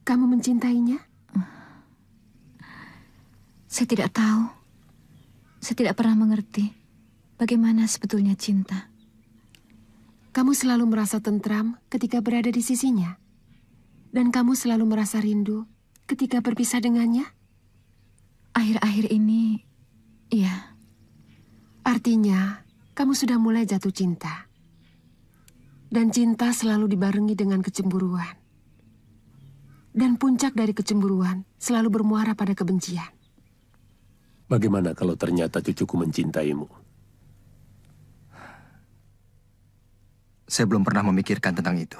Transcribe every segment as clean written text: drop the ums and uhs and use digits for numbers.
Kamu mencintainya? Saya tidak tahu. Saya tidak pernah mengerti bagaimana sebetulnya cinta. Kamu selalu merasa tentram ketika berada di sisinya? Dan kamu selalu merasa rindu ketika berpisah dengannya? Akhir-akhir ini, iya. Artinya, kamu sudah mulai jatuh cinta. Dan cinta selalu dibarengi dengan kecemburuan. Dan puncak dari kecemburuan selalu bermuara pada kebencian. Bagaimana kalau ternyata cucuku mencintaimu? Saya belum pernah memikirkan tentang itu.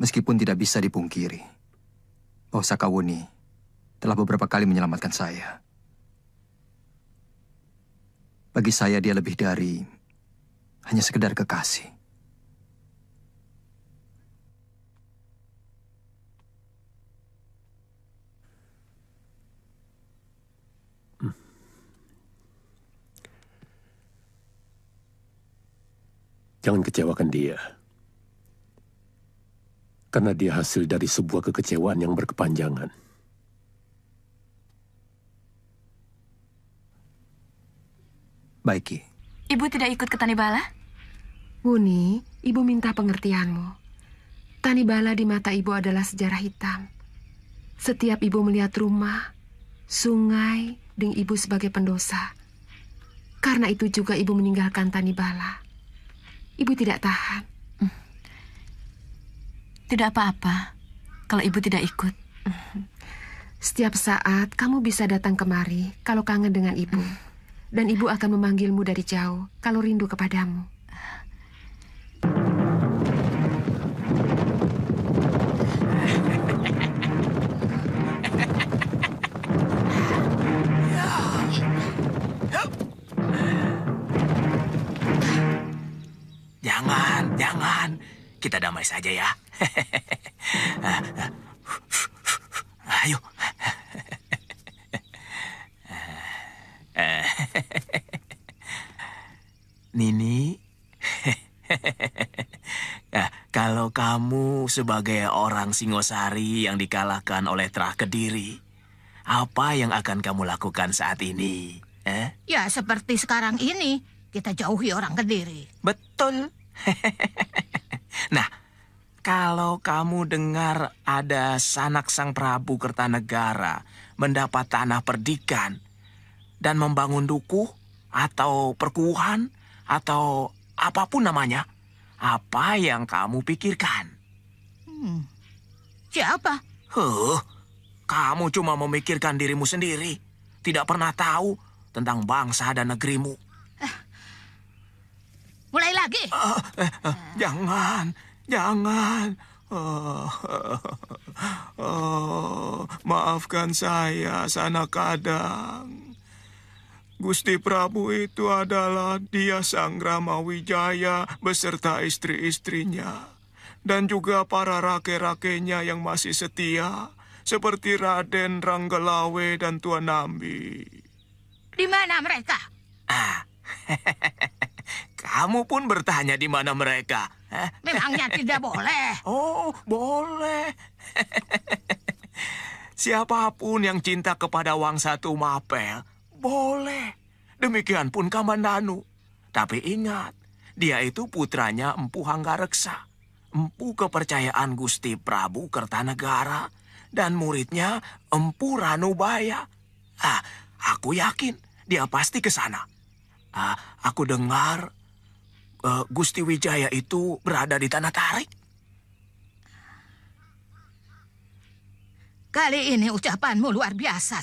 Meskipun tidak bisa dipungkiri bahwa Sakawuni telah beberapa kali menyelamatkan saya. Bagi saya dia lebih dari hanya sekedar kekasih. Jangan kecewakan dia. Karena dia hasil dari sebuah kekecewaan yang berkepanjangan. Baik, Ki. Ibu tidak ikut ke Tanibala? Wuni, ibu minta pengertianmu. Tanibala di mata ibu adalah sejarah hitam. Setiap ibu melihat rumah, sungai, dengan ibu sebagai pendosa. Karena itu juga ibu meninggalkan Tanibala. Ibu tidak tahan. Tidak apa-apa kalau ibu tidak ikut. Setiap saat kamu bisa datang kemari kalau kangen dengan ibu. Dan ibu akan memanggilmu dari jauh kalau rindu kepadamu. Jangan. Kita damai saja ya. Ayo. Nini, kalau kamu sebagai orang Singosari yang dikalahkan oleh Trah Kediri, apa yang akan kamu lakukan saat ini? Ya, seperti sekarang ini, kita jauhi orang Kediri. Betul. Nah, kalau kamu dengar ada sanak sang Prabu Kertanegara mendapat tanah perdikan dan membangun dukuh atau perkuhan atau apapun namanya, apa yang kamu pikirkan? Siapa? Kamu cuma memikirkan dirimu sendiri, tidak pernah tahu tentang bangsa dan negerimu. Mulai lagi? Jangan. Maafkan saya, Sanak Kadang. Gusti Prabu itu adalah dia Sang Ramawijaya beserta istri-istrinya. Dan juga para rake-rakenya yang masih setia, seperti Raden Ranggelawe dan Tuan Nambi. Di mana mereka? Kamu pun bertanya di mana mereka. Memangnya tidak boleh? Oh, boleh. Siapapun yang cinta kepada Wangsa Tumapel, boleh. Demikian pun Kamandanu. Tapi ingat, dia itu putranya Empu Hanggareksa, empu kepercayaan Gusti Prabu Kertanegara, dan muridnya Empu Ranubaya. Aku yakin dia pasti ke sana. Aku dengar Gusti Wijaya itu berada di Tanah Tarik. Kali ini ucapanmu luar biasa.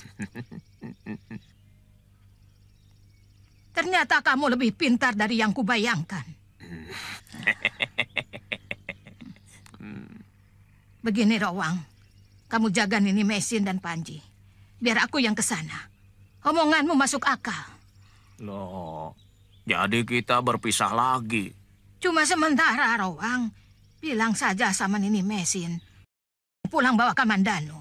Ternyata kamu lebih pintar dari yang kubayangkan. Begini, Rowang. Kamu jaga Nini Mesin dan Panji. Biar aku yang ke sana. Omonganmu masuk akal. Loh, jadi kita berpisah lagi. Cuma sementara, Rowang. Bilang saja sama Nini Mesin. Pulang bawa Kamandanu.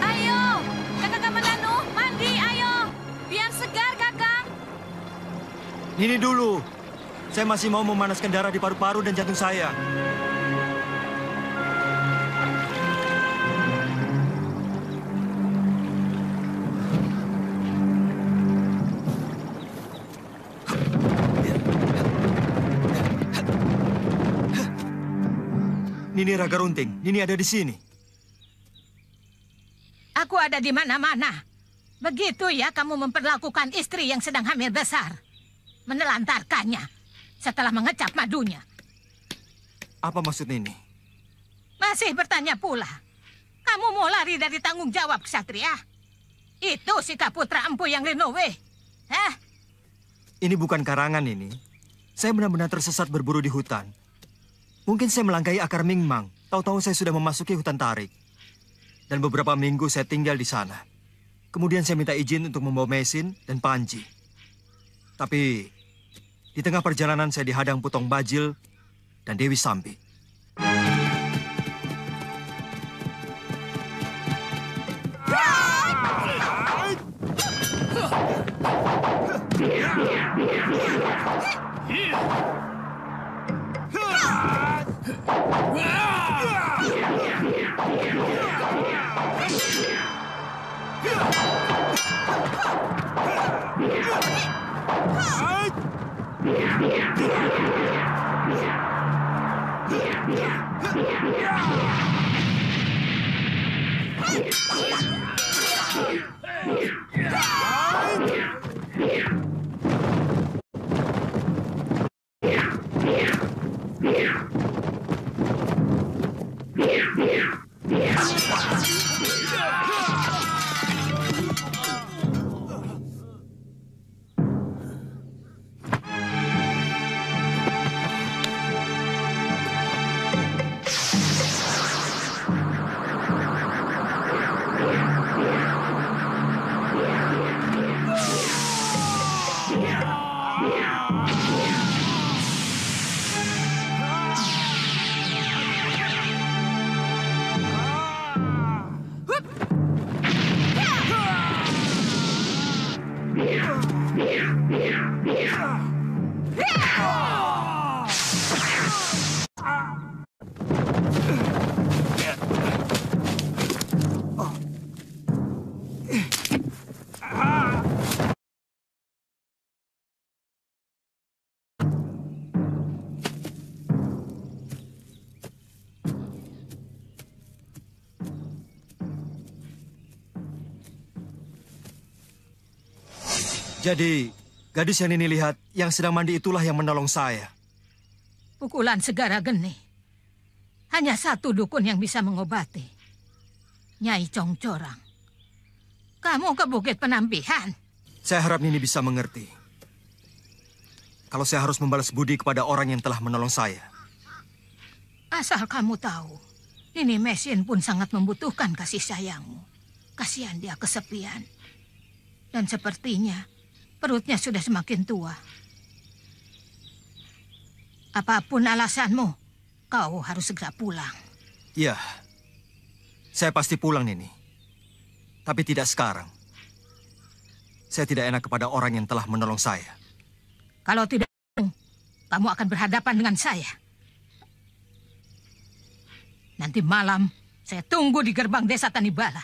Ayo, kakak Kamandanu, mandi, ayo. Biar segar, kakak. Nini dulu. Saya masih mau memanaskan darah di paru-paru dan jantung saya. Nini Raga Runting, Nini ada di sini. Aku ada di mana-mana. Begitu ya kamu memperlakukan istri yang sedang hamil besar. Menelantarkannya setelah mengecap madunya. Apa maksud Nini? Masih bertanya pula. Kamu mau lari dari tanggung jawab, Ksatria? Itu sikap putra empu yang Rinowe. Hah? Ini bukan karangan ini. Saya benar-benar tersesat berburu di hutan. Mungkin saya melangkahi akar Mingmang. Tahu-tahu saya sudah memasuki hutan tarik. Dan beberapa minggu saya tinggal di sana. Kemudian saya minta izin untuk membawa Mesin dan Panji. Tapi di tengah perjalanan saya dihadang Putong Bajil dan Dewi Sambi. Jadi, gadis yang Nini lihat yang sedang mandi itulah yang menolong saya. Pukulan segara geni. Hanya satu dukun yang bisa mengobati. Nyai Congcorang. Kamu ke Bukit Penampihan. Saya harap Nini bisa mengerti. Kalau saya harus membalas budi kepada orang yang telah menolong saya. Asal kamu tahu, Nini Mesin pun sangat membutuhkan kasih sayangmu. Kasihan dia kesepian. Dan sepertinya perutnya sudah semakin tua. Apapun alasanmu, kau harus segera pulang. Iya, saya pasti pulang, Nini. Tapi tidak sekarang. Saya tidak enak kepada orang yang telah menolong saya. Kalau tidak, kamu akan berhadapan dengan saya. Nanti malam, saya tunggu di gerbang desa Tanibala.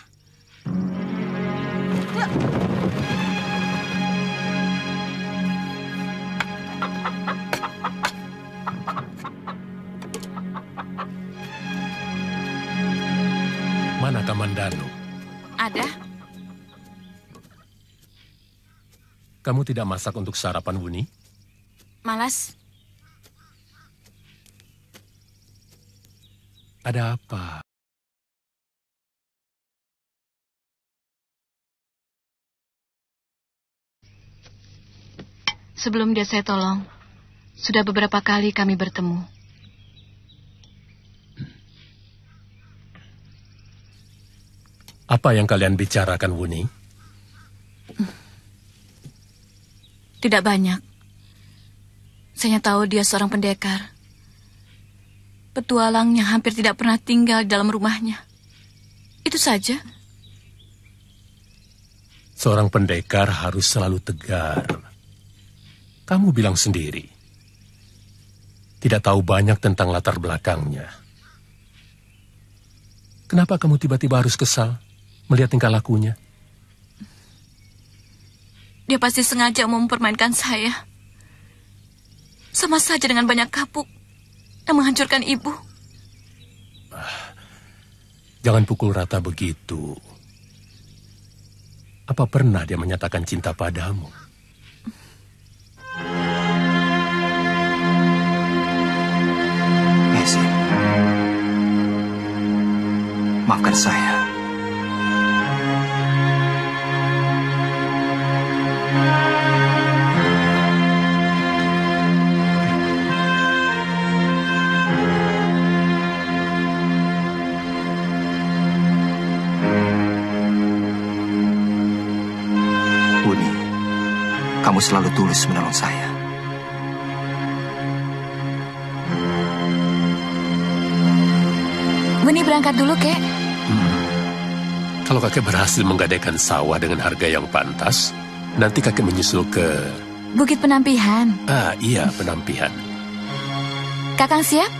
Mana Kamandanu? Ada? Kamu tidak masak untuk sarapan, Wuni? Malas? Ada apa? Sebelum dia saya tolong, sudah beberapa kali kami bertemu. Apa yang kalian bicarakan, Wuni? Tidak banyak. Saya tahu dia seorang pendekar. Petualang yang hampir tidak pernah tinggal di dalam rumahnya. Itu saja. Seorang pendekar harus selalu tegar. Kamu bilang sendiri. Tidak tahu banyak tentang latar belakangnya. Kenapa kamu tiba-tiba harus kesal melihat tingkah lakunya? Dia pasti sengaja mau mempermainkan saya. Sama saja dengan banyak kapuk yang menghancurkan ibu. Jangan pukul rata begitu. Apa pernah dia menyatakan cinta padamu? Messi, maafkan saya. Uni, kamu selalu tulus menolong saya. Wuni berangkat dulu, Kek. Kalau kakek berhasil menggadaikan sawah dengan harga yang pantas, nanti kakek menyusul ke... Bukit Penampihan. Iya, Penampihan. Kakang siap?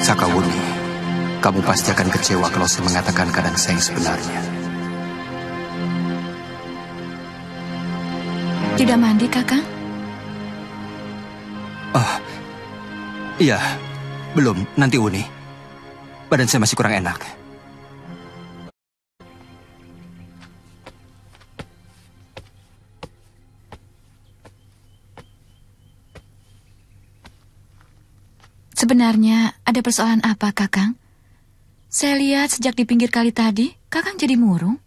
Sakawuni, kamu pasti akan kecewa kalau saya mengatakan keadaan saya yang sebenarnya. Tidak mandi, Kakang? Iya, belum. Nanti Uni. Badan saya masih kurang enak. Sebenarnya ada persoalan apa, Kakang? Saya lihat sejak di pinggir kali tadi, Kakang jadi murung.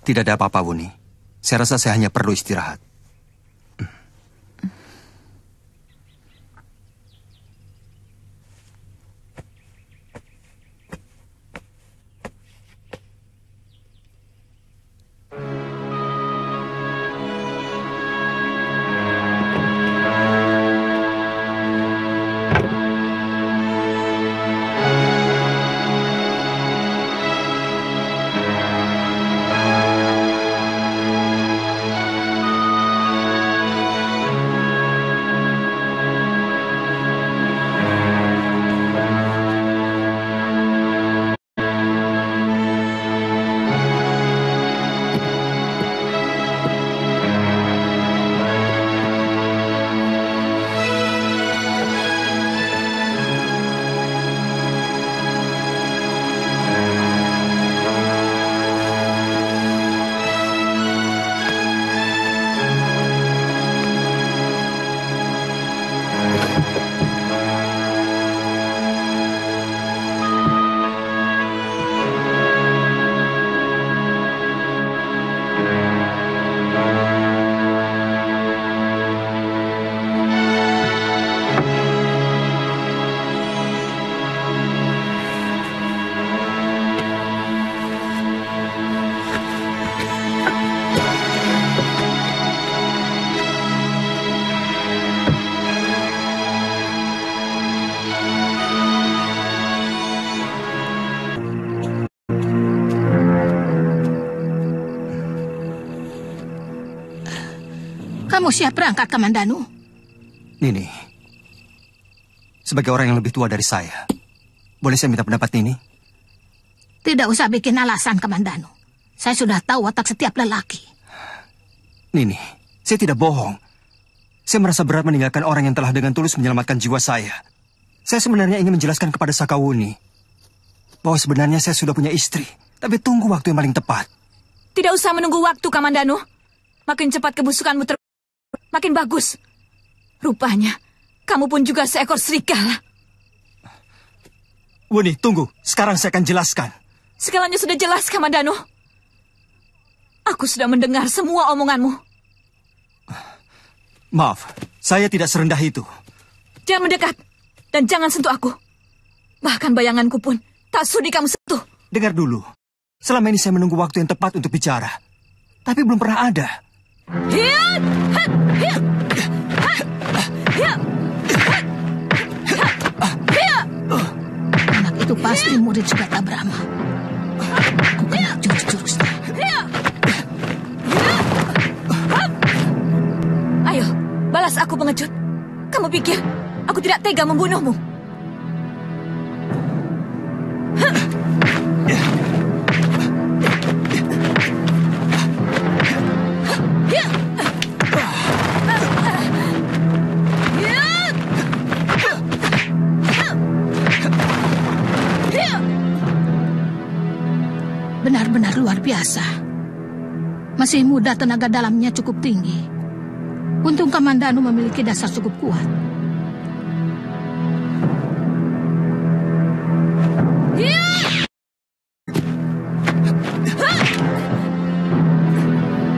Tidak ada apa-apa, Wuni. Saya rasa saya hanya perlu istirahat. Kamu siap berangkat, Kamandanu? Nini, sebagai orang yang lebih tua dari saya. Boleh saya minta pendapat Nini? Tidak usah bikin alasan, Kamandanu. Saya sudah tahu watak setiap lelaki. Nini, saya tidak bohong. Saya merasa berat meninggalkan orang yang telah dengan tulus menyelamatkan jiwa saya. Saya sebenarnya ingin menjelaskan kepada Sakawuni bahwa sebenarnya saya sudah punya istri, tapi tunggu waktu yang paling tepat. Tidak usah menunggu waktu, Kamandanu. Makin cepat kebusukanmu makin bagus. Rupanya, kamu pun juga seekor serigala. Wuni, tunggu. Sekarang saya akan jelaskan. Segalanya sudah jelas, Kamandanu. Aku sudah mendengar semua omonganmu. Maaf, saya tidak serendah itu. Jangan mendekat, dan jangan sentuh aku. Bahkan bayanganku pun tak sudi kamu sentuh. Dengar dulu. Selama ini saya menunggu waktu yang tepat untuk bicara. Tapi belum pernah ada. Anak itu pasti murid Sugata Brahma. Aku kenal jurus-jurusnya. Ayo, balas aku pengecut. Kamu pikir aku tidak tega membunuhmu? Benar-benar luar biasa. Masih muda, tenaga dalamnya cukup tinggi. Untung Kamandanu memiliki dasar cukup kuat.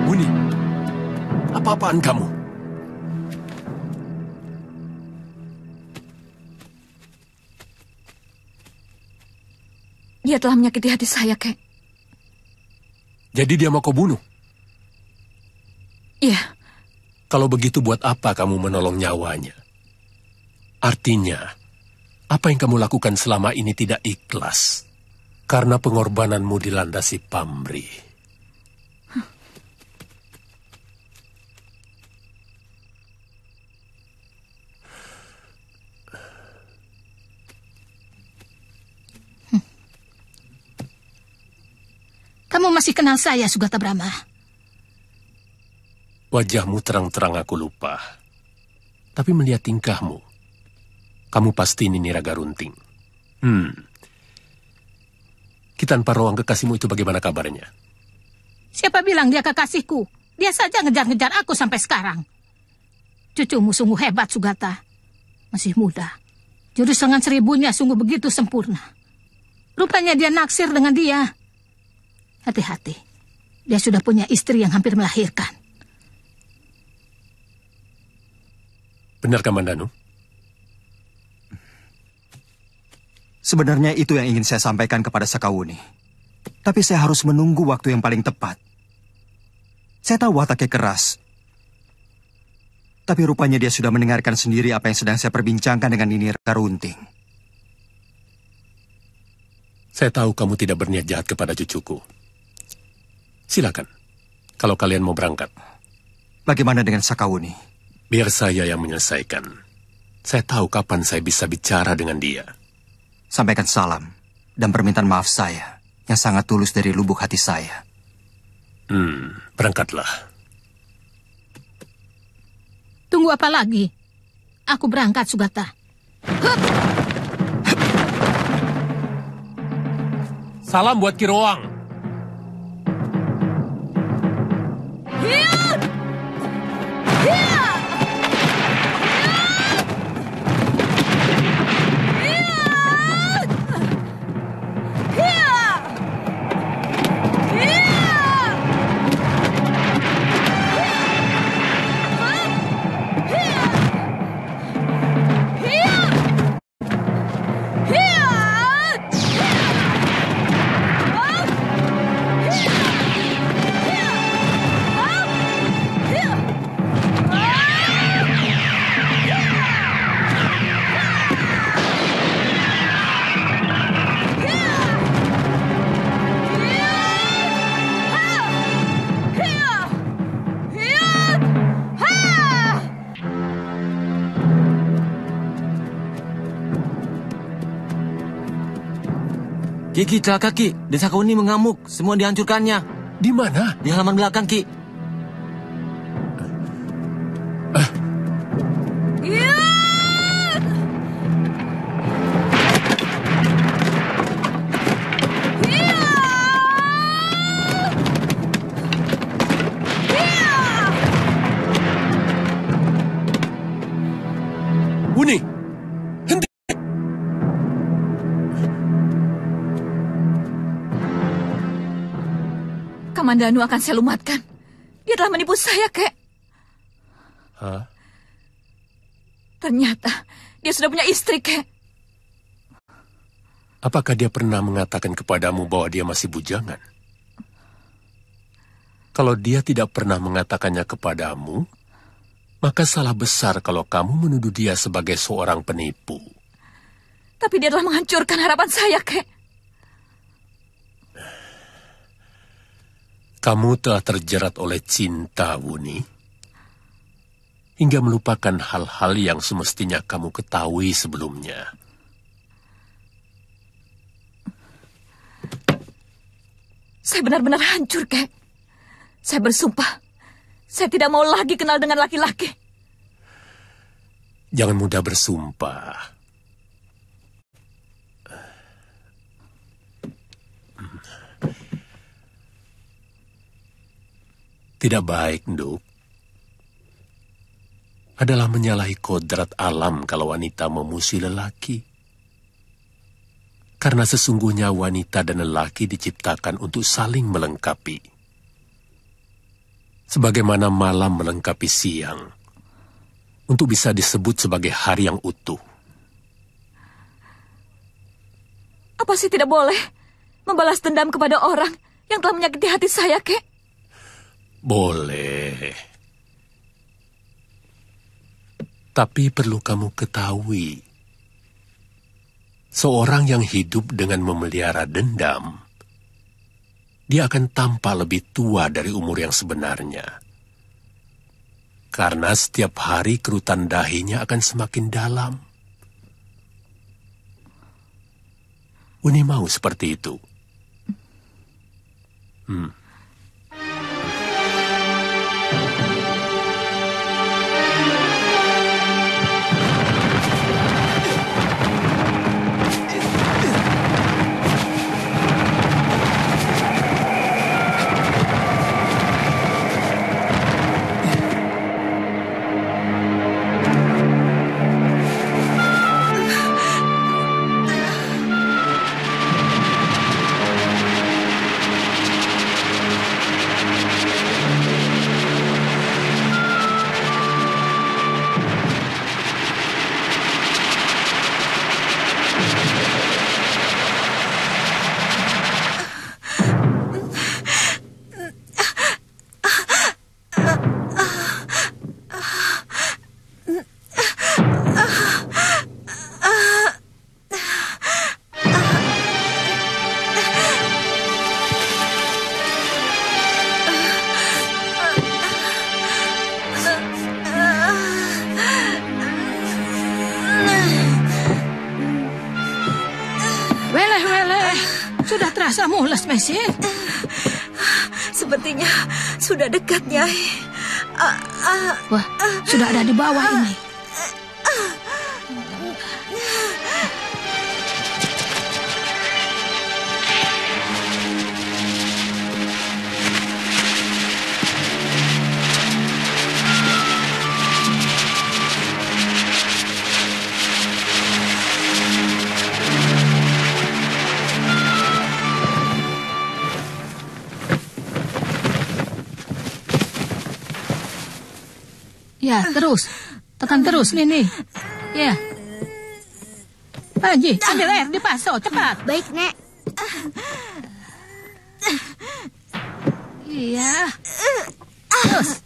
Wuni, apa-apaan kamu? Dia telah menyakiti hati saya, Kek. Jadi dia mau kau bunuh? Iya. Kalau begitu buat apa kamu menolong nyawanya? Artinya, apa yang kamu lakukan selama ini tidak ikhlas. Karena pengorbananmu dilandasi pamrih. Kamu masih kenal saya, Sugata Brahma? Wajahmu terang-terang aku lupa. Tapi melihat tingkahmu, kamu pasti Nini Raga Runting. Kitan Parowang kekasihmu itu bagaimana kabarnya? Siapa bilang dia kekasihku? Dia saja ngejar-ngejar aku sampai sekarang. Cucumu sungguh hebat, Sugata. Masih muda. Jurus lengan seribunya sungguh begitu sempurna. Rupanya dia naksir dengan dia. Hati-hati. Dia sudah punya istri yang hampir melahirkan. Benar, Kamandanu? Sebenarnya itu yang ingin saya sampaikan kepada Sakawuni. Tapi saya harus menunggu waktu yang paling tepat. Saya tahu wataknya keras. Tapi rupanya dia sudah mendengarkan sendiri apa yang sedang saya perbincangkan dengan Nini Raga Runting. Saya tahu kamu tidak berniat jahat kepada cucuku. Silakan, kalau kalian mau berangkat. Bagaimana dengan Sakawuni? Biar saya yang menyelesaikan. Saya tahu kapan saya bisa bicara dengan dia. Sampaikan salam dan permintaan maaf saya yang sangat tulus dari lubuk hati saya. Berangkatlah. Tunggu apa lagi? Aku berangkat, Sugata. Hup! Salam buat Kiroang. Ki, celaka Ki. Desa Kauni mengamuk. Semua dihancurkannya. Di mana? Di halaman belakang Ki. Wuni, henti! Kamandanu akan saya lumatkan. Dia telah menipu saya, Kek. Hah? Ternyata dia sudah punya istri, Kek. Apakah dia pernah mengatakan kepadamu bahwa dia masih bujangan? Kalau dia tidak pernah mengatakannya kepadamu, maka salah besar kalau kamu menuduh dia sebagai seorang penipu. Tapi dia telah menghancurkan harapan saya, Kek. Kamu telah terjerat oleh cinta, Wuni, hingga melupakan hal-hal yang semestinya kamu ketahui sebelumnya. Saya benar-benar hancur, Kek. Saya bersumpah, saya tidak mau lagi kenal dengan laki-laki. Jangan mudah bersumpah. Tidak baik, Nduk. Adalah menyalahi kodrat alam kalau wanita memusuhi lelaki. Karena sesungguhnya wanita dan lelaki diciptakan untuk saling melengkapi. Sebagaimana malam melengkapi siang, untuk bisa disebut sebagai hari yang utuh. Apa sih tidak boleh membalas dendam kepada orang yang telah menyakiti hati saya, Kek? Boleh. Tapi perlu kamu ketahui, seorang yang hidup dengan memelihara dendam, dia akan tampak lebih tua dari umur yang sebenarnya. Karena setiap hari kerutan dahinya akan semakin dalam. Uni mau seperti itu. Sudah terasa mules, Mesin. Sepertinya sudah dekat, Nyai. Wah, sudah ada di bawah ini. Ya, terus. Tekan terus, Nini. Ya. Panji, ambil air di paso, cepat. Baik, Nek. Iya. Terus.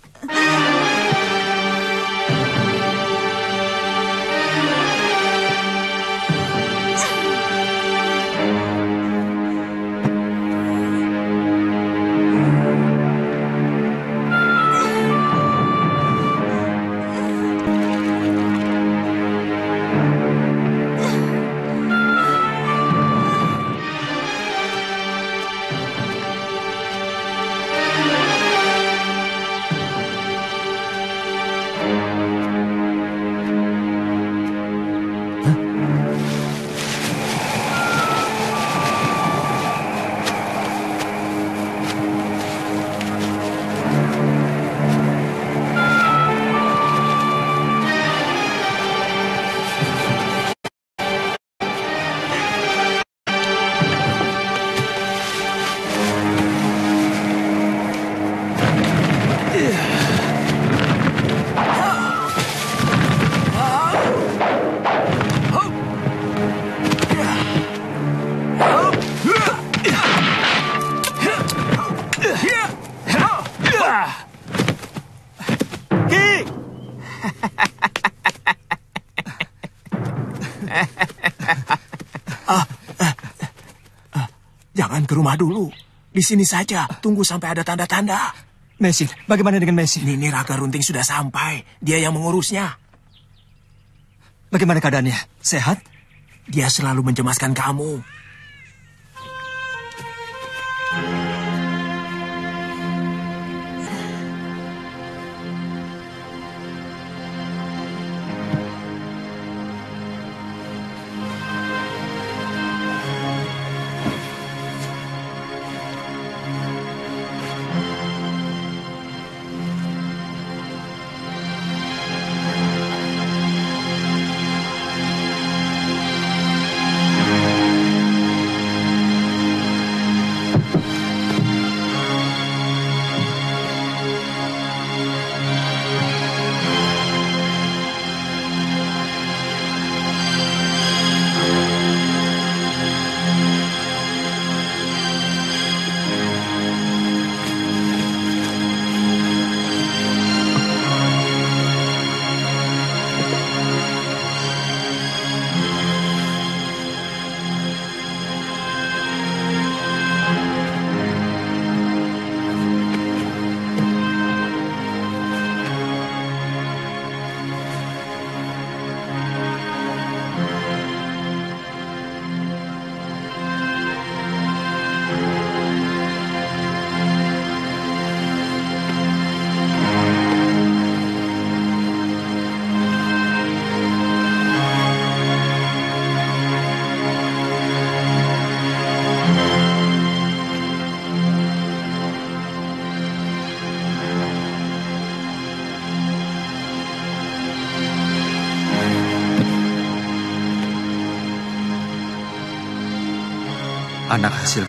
Jangan ke rumah dulu. Di sini saja. Tunggu sampai ada tanda-tanda. Mesin, bagaimana dengan Mesin? Nini Raga Runting sudah sampai. Dia yang mengurusnya. Bagaimana keadaannya? Sehat? Dia selalu mencemaskan kamu. Anak hasil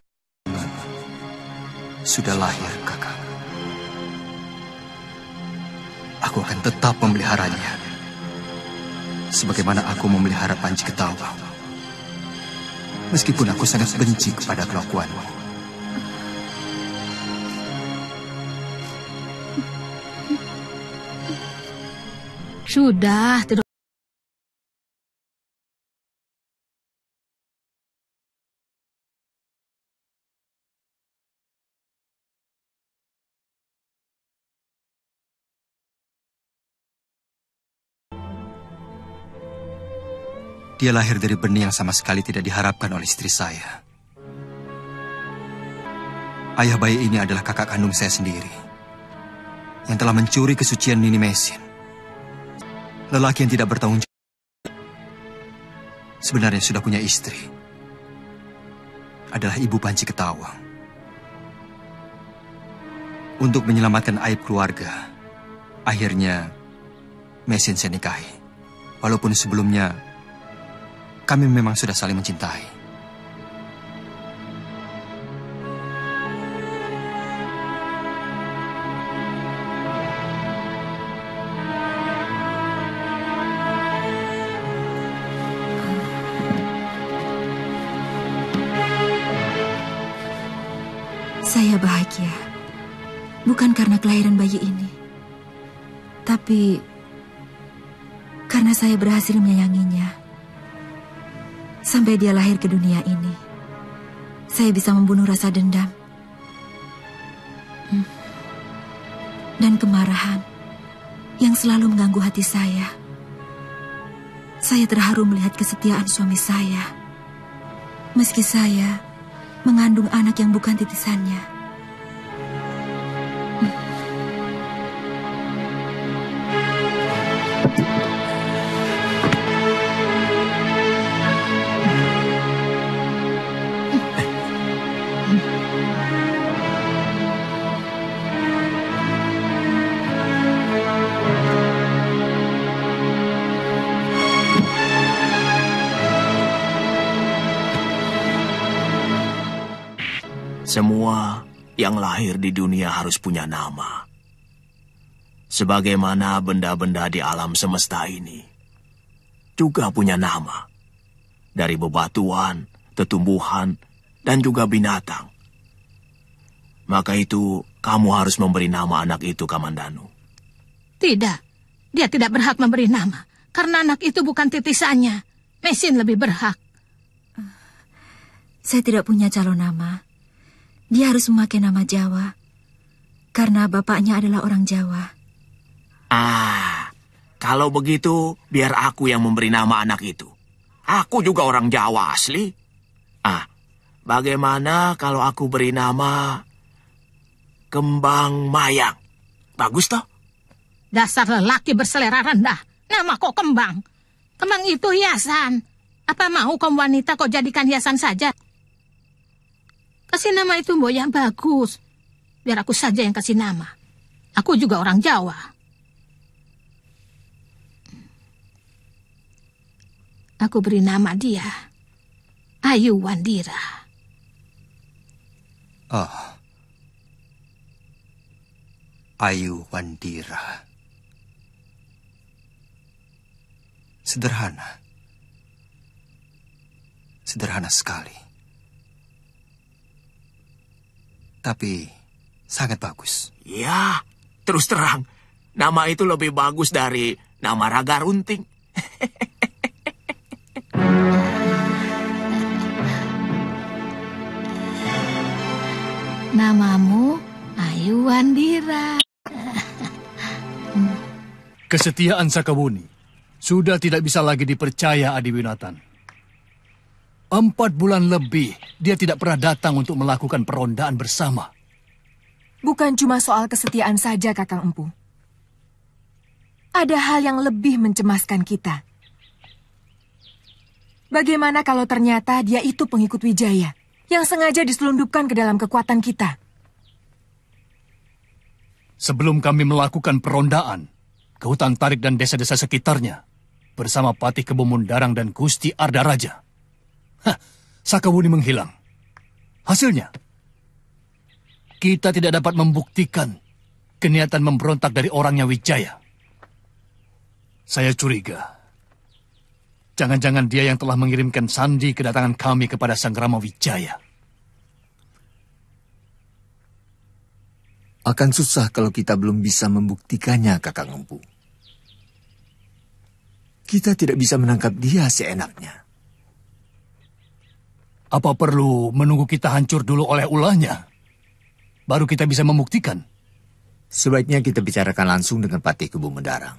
sudah lahir, kakak. Aku akan tetap memeliharanya. Sebagaimana aku memelihara Panji Ketawa. Meskipun aku sangat benci kepada kelakuanmu. Sudah, tidak. Dia lahir dari benih yang sama sekali tidak diharapkan oleh istri saya. Ayah bayi ini adalah kakak kandung saya sendiri, yang telah mencuri kesucian Nini Mesin. Lelaki yang tidak bertanggung jawab. Sebenarnya sudah punya istri. Adalah Ibu Panji Ketawang. Untuk menyelamatkan aib keluarga, akhirnya Mesin saya nikahi. Walaupun sebelumnya kami memang sudah saling mencintai. Saya bahagia, bukan karena kelahiran bayi ini, tapi karena saya berhasil menyayanginya. Sampai dia lahir ke dunia ini, saya bisa membunuh rasa dendam dan kemarahan yang selalu mengganggu hati saya. Saya terharu melihat kesetiaan suami saya, meski saya mengandung anak yang bukan titisannya. Semua yang lahir di dunia harus punya nama. Sebagaimana benda-benda di alam semesta ini juga punya nama. Dari bebatuan, tetumbuhan, dan juga binatang. Maka itu kamu harus memberi nama anak itu, Kamandanu. Tidak, Dia tidak berhak memberi nama, karena anak itu bukan titisannya. Mesin lebih berhak. Saya tidak punya calon nama. Dia harus memakai nama Jawa, karena bapaknya adalah orang Jawa. Kalau begitu, biar aku yang memberi nama anak itu. Aku juga orang Jawa asli. Bagaimana kalau aku beri nama Kembang Mayang? Bagus toh? Dasar lelaki berselera rendah. Nama kok Kembang? Kembang itu hiasan. Apa mau kaum wanita kau jadikan hiasan saja? Kasih nama itu Mbok yang bagus. Biar aku saja yang kasih nama. Aku juga orang Jawa. Aku beri nama dia Ayu Wandira. Ayu Wandira. Sederhana. Sederhana sekali. Tapi sangat bagus. Ya, terus terang. Nama itu lebih bagus dari nama Raga Runting. Namamu Ayu Wandira. Kesetiaan Sakawuni sudah tidak bisa lagi dipercaya, Adiwinatan. 4 bulan lebih dia tidak pernah datang untuk melakukan perondaan bersama. Bukan cuma soal kesetiaan saja, Kakang Empu. Ada hal yang lebih mencemaskan kita. Bagaimana kalau ternyata dia itu pengikut Wijaya yang sengaja diselundupkan ke dalam kekuatan kita? Sebelum kami melakukan perondaan ke hutan Tarik dan desa-desa sekitarnya, bersama Patih Kebo Mundarang dan Gusti Arda Raja, Sakawuni menghilang. Hasilnya, kita tidak dapat membuktikan keniatan memberontak dari orangnya Wijaya. Saya curiga, jangan-jangan dia yang telah mengirimkan sandi kedatangan kami kepada Sang Rama Wijaya. Akan susah kalau kita belum bisa membuktikannya, Kakang Empu. Kita tidak bisa menangkap dia seenaknya. Apa perlu menunggu kita hancur dulu oleh ulahnya? Baru kita bisa membuktikan. Sebaiknya kita bicarakan langsung dengan Patih Kebo Mundarang.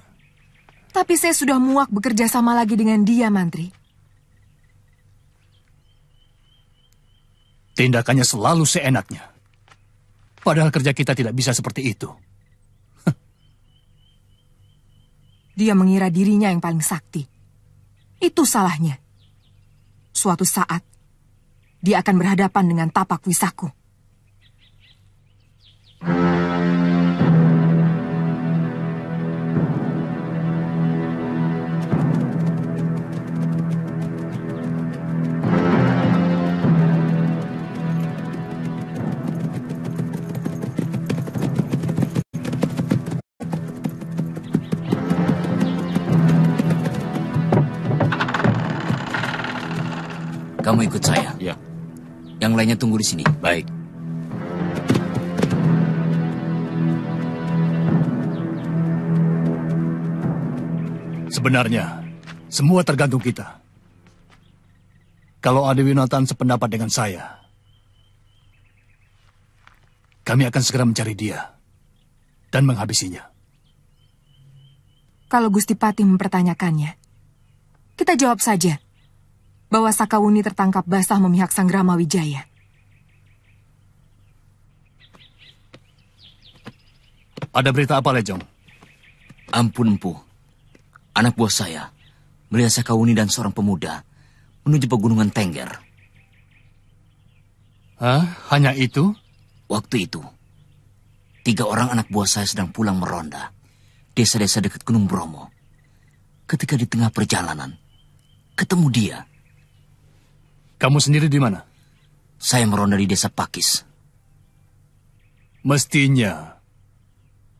Tapi saya sudah muak bekerja sama lagi dengan dia, Mantri. Tindakannya selalu seenaknya. Padahal kerja kita tidak bisa seperti itu. Dia mengira dirinya yang paling sakti. Itu salahnya. Suatu saat, dia akan berhadapan dengan tapak Wisaku. Kamu ikut saya. Ya. Yang lainnya tunggu di sini. Baik. Sebenarnya, semua tergantung kita. Kalau Adiwinatan sependapat dengan saya, kami akan segera mencari dia dan menghabisinya. Kalau Gusti Patih mempertanyakannya, kita jawab saja bahwa Sakawuni tertangkap basah memihak Sang Rama Wijaya. Ada berita apa, Lejong? Ampun, Empu. Anak buah saya melihat Sakawuni dan seorang pemuda menuju pegunungan Tengger. Hah? Hanya itu? Waktu itu, 3 orang anak buah saya sedang pulang meronda desa-desa dekat Gunung Bromo. Ketika di tengah perjalanan, ketemu dia. Kamu sendiri di mana? Saya meronda di desa Pakis. Mestinya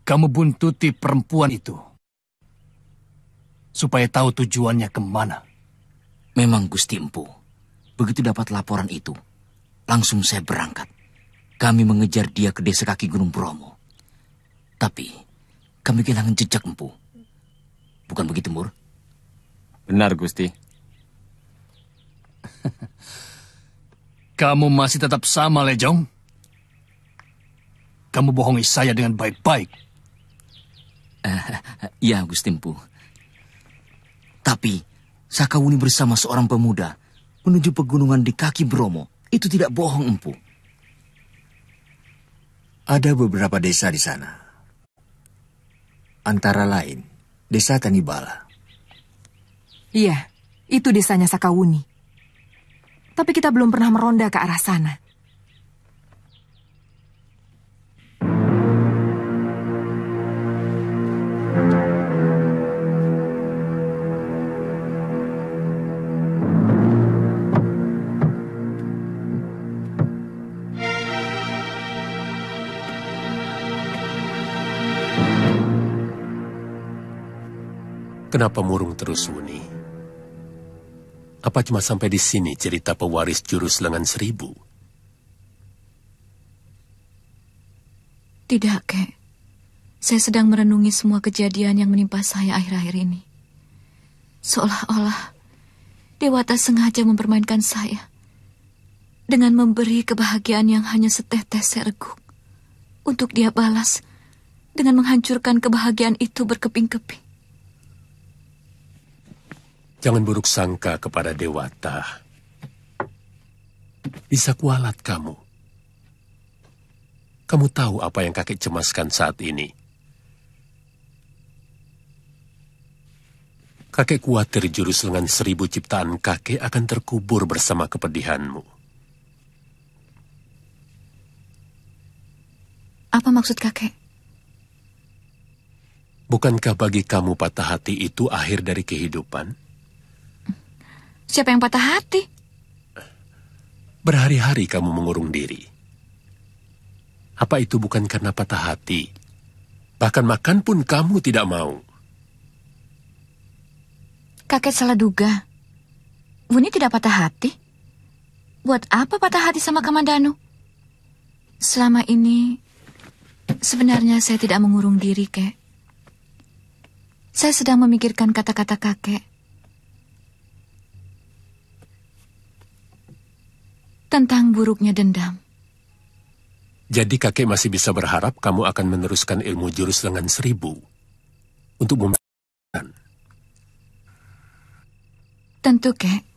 kamu buntuti perempuan itu supaya tahu tujuannya kemana. Memang, Gusti Empu. Begitu dapat laporan itu, langsung saya berangkat. Kami mengejar dia ke desa kaki Gunung Bromo. Tapi kami kehilangan jejak, Empu. bukan begitu, Mur? Benar, Gusti. Kamu masih tetap sama, Lejong? Kamu bohongi saya dengan baik-baik. Ya, Gusti Empu. Tapi, Sakawuni bersama seorang pemuda menuju pegunungan di kaki Bromo. Itu tidak bohong, Empu. Ada beberapa desa di sana. Antara lain, Desa Tanibala. Iya, itu desanya Sakawuni. Tapi kita belum pernah meronda ke arah sana. Kenapa murung terus, Wuni? Apa cuma sampai di sini cerita pewaris jurus lengan 1000? Tidak, Kek. Saya sedang merenungi semua kejadian yang menimpa saya akhir-akhir ini. Seolah-olah Dewata sengaja mempermainkan saya dengan memberi kebahagiaan yang hanya setetes sereguk untuk dia balas dengan menghancurkan kebahagiaan itu berkeping-keping. Jangan buruk sangka kepada Dewata. Bisa kualat kamu. Kamu tahu apa yang kakek cemaskan saat ini. Kakek khawatir jurus lengan 1000 ciptaan kakek akan terkubur bersama kepedihanmu. Apa maksud kakek? Bukankah bagi kamu patah hati itu akhir dari kehidupan? Siapa yang patah hati? Berhari-hari kamu mengurung diri. Apa itu bukan karena patah hati? Bahkan makan pun kamu tidak mau. Kakek salah duga. Wuni tidak patah hati. Buat apa patah hati sama Kamandanu? Selama ini, sebenarnya saya tidak mengurung diri, Kek. Saya sedang memikirkan kata-kata kakek. Tentang buruknya dendam. Jadi kakek masih bisa berharap kamu akan meneruskan ilmu jurus lengan 1000 untuk mempertahankan. Tentu, Kek.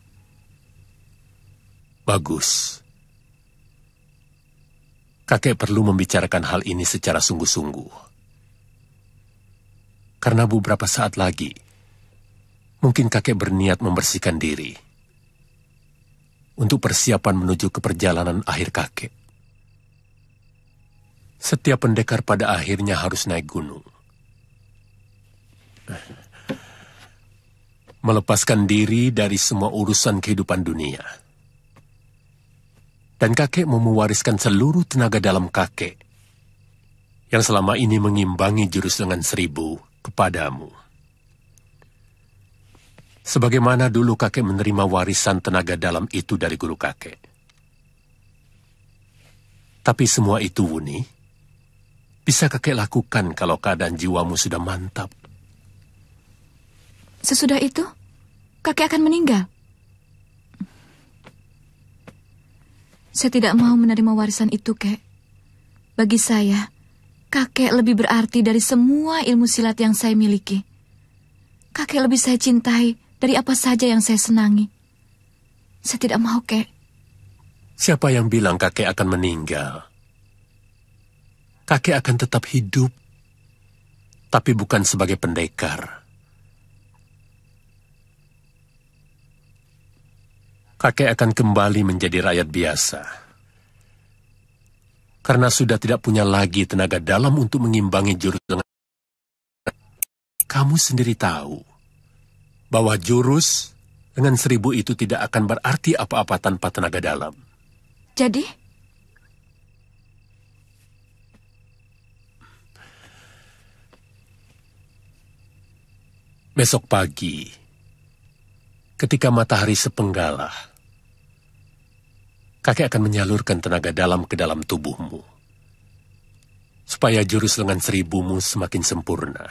Bagus. Kakek perlu membicarakan hal ini secara sungguh-sungguh. Karena beberapa saat lagi, mungkin kakek berniat membersihkan diri untuk persiapan menuju ke perjalanan akhir kakek. Setiap pendekar pada akhirnya harus naik gunung. Melepaskan diri dari semua urusan kehidupan dunia. Dan kakek mau mewariskan seluruh tenaga dalam kakek yang selama ini mengimbangi jurus lengan 1000 kepadamu. Sebagaimana dulu kakek menerima warisan tenaga dalam itu dari guru kakek. Tapi semua itu, Wuni, bisa kakek lakukan kalau keadaan jiwamu sudah mantap. Sesudah itu, kakek akan meninggal. Saya tidak mau menerima warisan itu, Kek. Bagi saya, kakek lebih berarti dari semua ilmu silat yang saya miliki. Kakek lebih saya cintai dari apa saja yang saya senangi. Saya tidak mau, Kek. Siapa yang bilang kakek akan meninggal? Kakek akan tetap hidup, tapi bukan sebagai pendekar. Kakek akan kembali menjadi rakyat biasa. Karena sudah tidak punya lagi tenaga dalam untuk mengimbangi jurus lengan. Kamu sendiri tahu bahwa jurus lengan 1000 itu tidak akan berarti apa-apa tanpa tenaga dalam. Jadi? Besok pagi, ketika matahari sepenggalah, kakek akan menyalurkan tenaga dalam ke dalam tubuhmu, supaya jurus lengan 1000-mu semakin sempurna.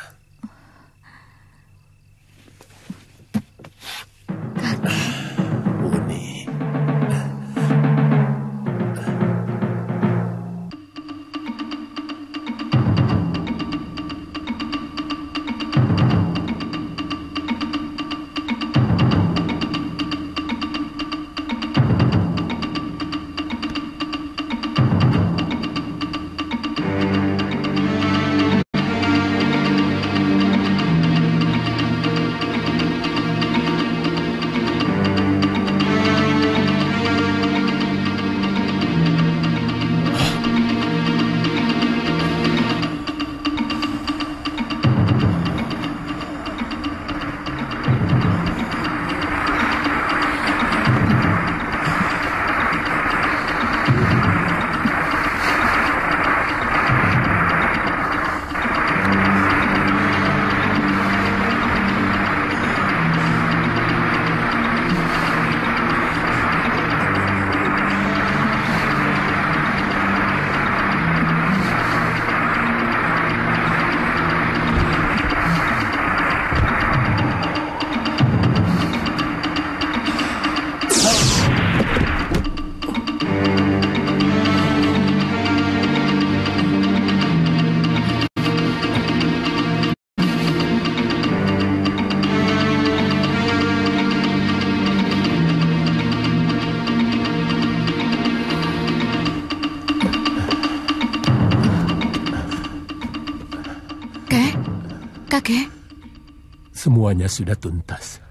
Semuanya sudah tuntas.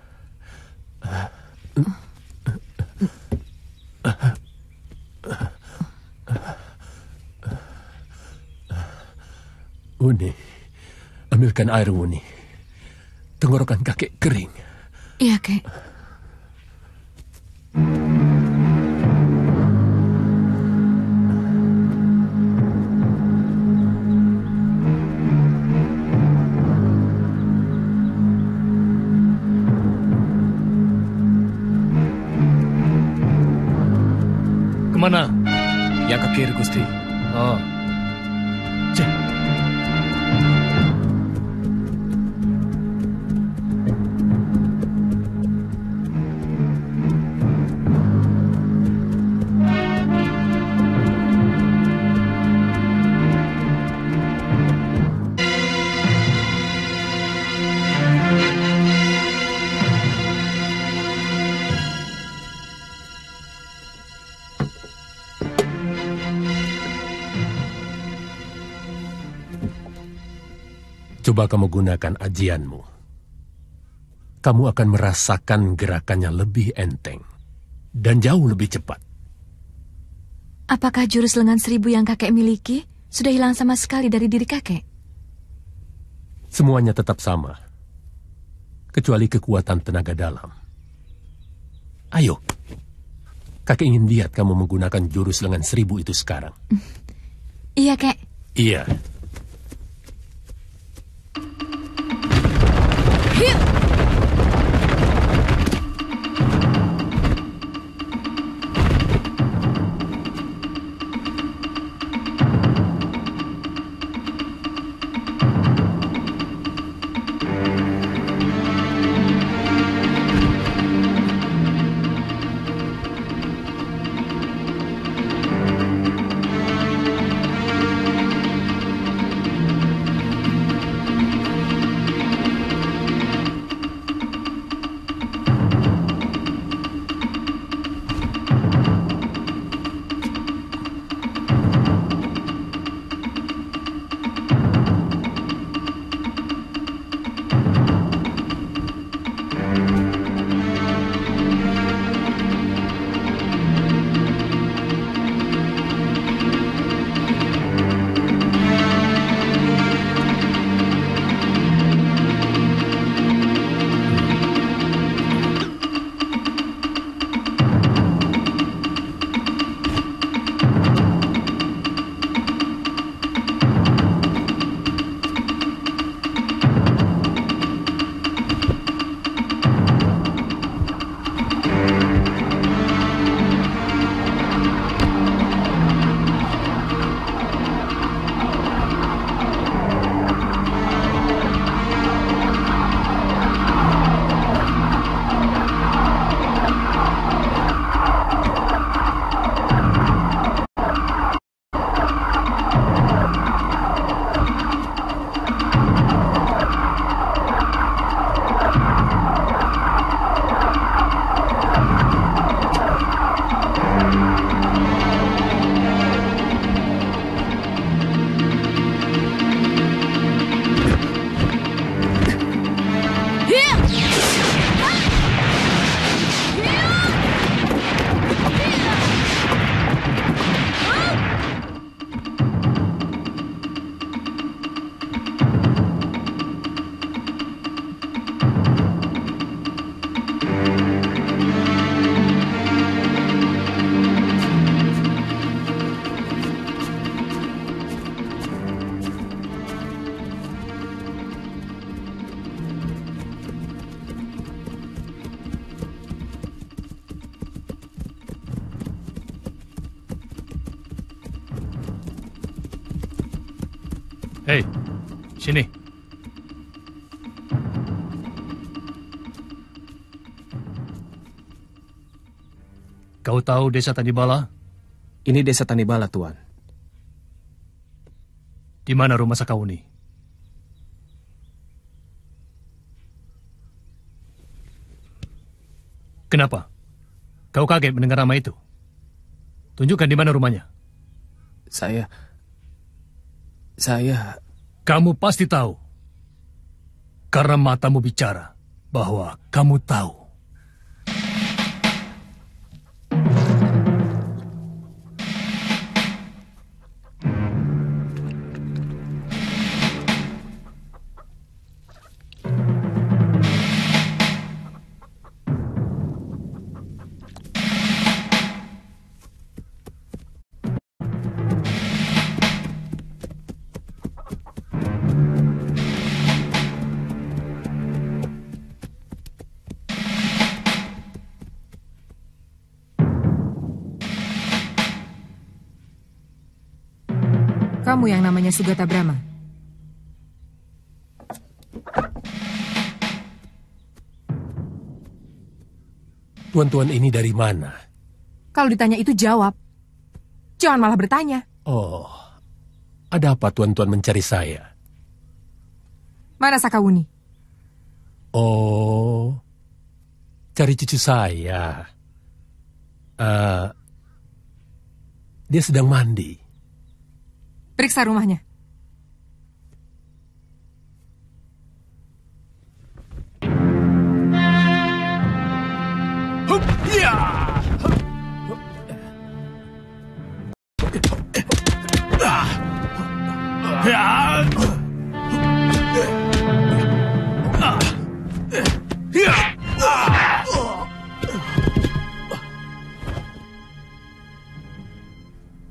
Wuni, ambilkan air, Wuni. Tenggorokan kakek kering. Iya, Kek. Kemana? Yang ke kiri, Gusti. Oh. Cek. Coba kamu gunakan ajianmu. Kamu akan merasakan gerakannya lebih enteng dan jauh lebih cepat. Apakah jurus lengan 1000 yang kakek miliki sudah hilang sama sekali dari diri kakek? Semuanya tetap sama, kecuali kekuatan tenaga dalam. Ayo, kakek ingin lihat kamu menggunakan jurus lengan 1000 itu sekarang. Iya, Kek. Iya. Hei, sini. Kau tahu desa Tanibala? Ini desa Tanibala, Tuan. Di mana rumah Sakauni? Kenapa? Kau kaget mendengar nama itu? Tunjukkan di mana rumahnya. Saya... Kamu pasti tahu. Karena matamu bicara. bahwa kamu tahu. Kamu yang namanya Sugata Brahma. Tuan-tuan ini dari mana? Kalau ditanya itu jawab. Jangan malah bertanya. Oh, ada apa tuan-tuan mencari saya? Mana Sakawuni? Oh, cari cucu saya. Dia sedang mandi. Periksa rumahnya.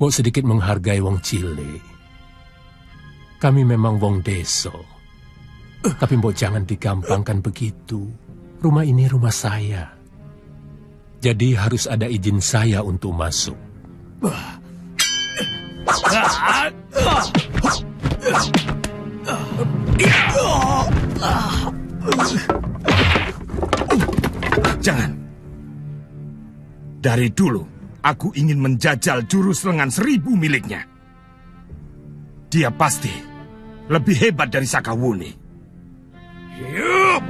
Mau sedikit menghargai wong Cile. Kami memang wong deso. Tapi mbok jangan digampangkan begitu. Rumah ini rumah saya. Jadi harus ada izin saya untuk masuk. Jangan. Dari dulu, aku ingin menjajal jurus lengan 1000 miliknya. Dia pasti lebih hebat dari Sakawuni. Yup!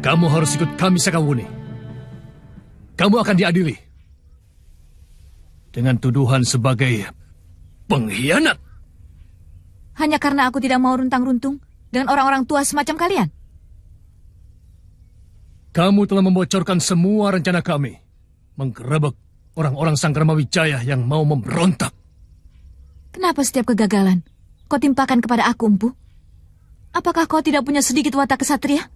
Kamu harus ikut kami, Sakawuni. Kamu akan diadili dengan tuduhan sebagai pengkhianat. Hanya karena aku tidak mau runtang-runtung dengan orang-orang tua semacam kalian. Kamu telah membocorkan semua rencana kami. Menggerebek orang-orang Sangkramawijaya yang mau memberontak. Kenapa setiap kegagalan kau timpakan kepada aku, Empu? Apakah kau tidak punya sedikit watak kesatria?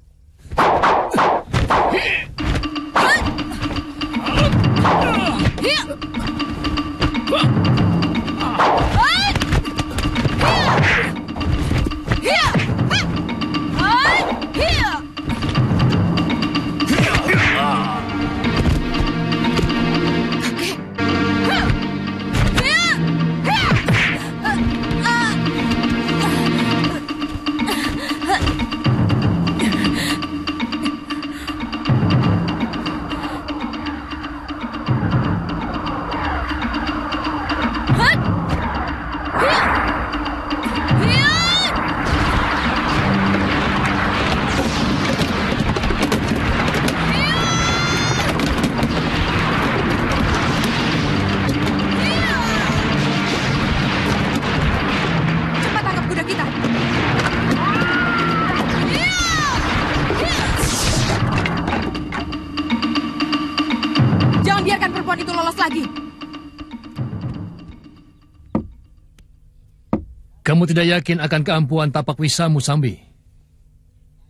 Kamu tidak yakin akan keampuhan tapak wisamu, Sambi?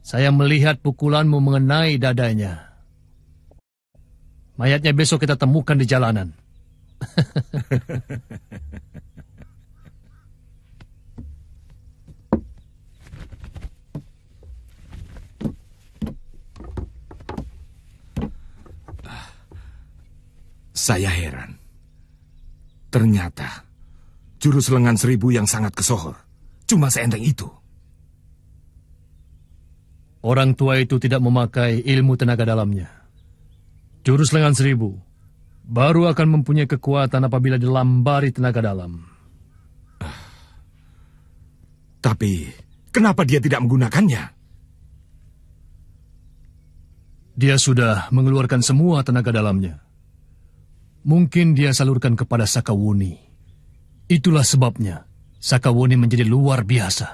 Saya melihat pukulanmu mengenai dadanya. Mayatnya besok kita temukan di jalanan. Saya heran. Ternyata jurus lengan 1000 yang sangat kesohor cuma seenteng itu. Orang tua itu tidak memakai ilmu tenaga dalamnya. Jurus lengan 1000 baru akan mempunyai kekuatan apabila dilambari tenaga dalam. Tapi kenapa dia tidak menggunakannya? Dia sudah mengeluarkan semua tenaga dalamnya. Mungkin dia salurkan kepada Sakawuni. Itulah sebabnya Sakawuni menjadi luar biasa.